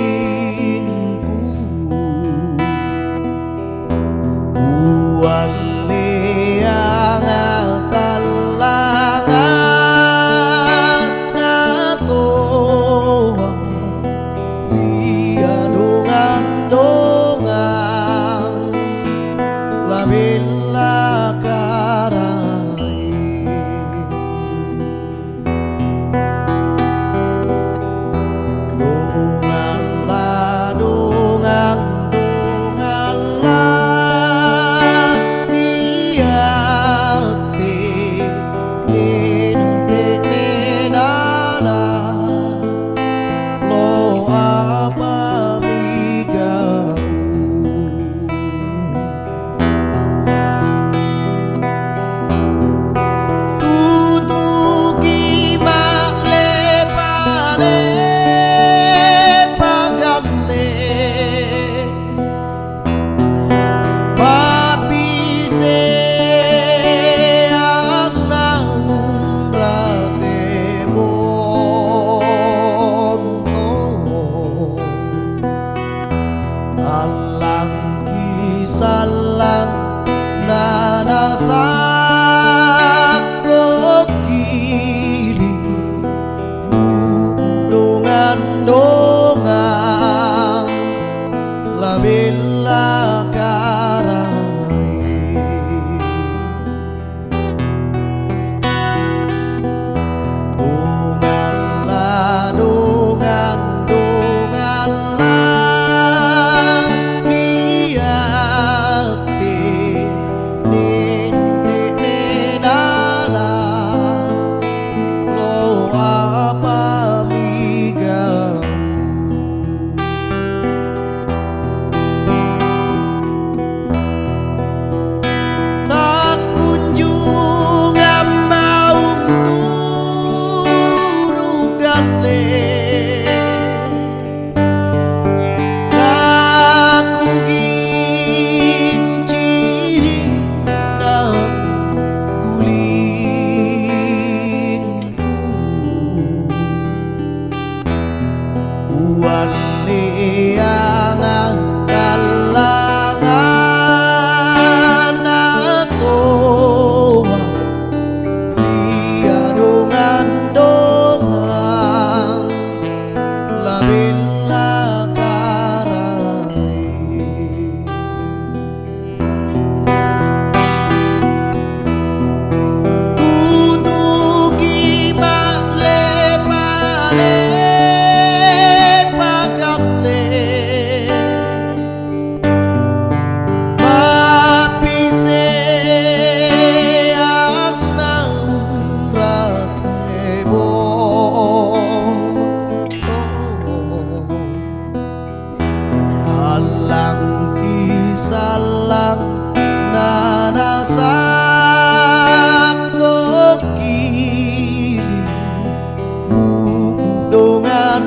gulingku wale ang talangan nato liya dongan-dongan labila karay dongan la dongan dongan la niate ninte nenala lo apa migau tutuki makle pale pagale papi se anang rate bonto alang kisalang nanasak kiri dongan-dongan labila karay dongan la dongan dongan la niate ninte nenala lo apa migau tak kunjung amaung turu gale aku ginciri nang gulingku wale ang talangan nato liya dongan-dongan labila karay tutuki makle pale pagale papi se anang rate bonto alang kisalang nanasak kiri dongan-dongan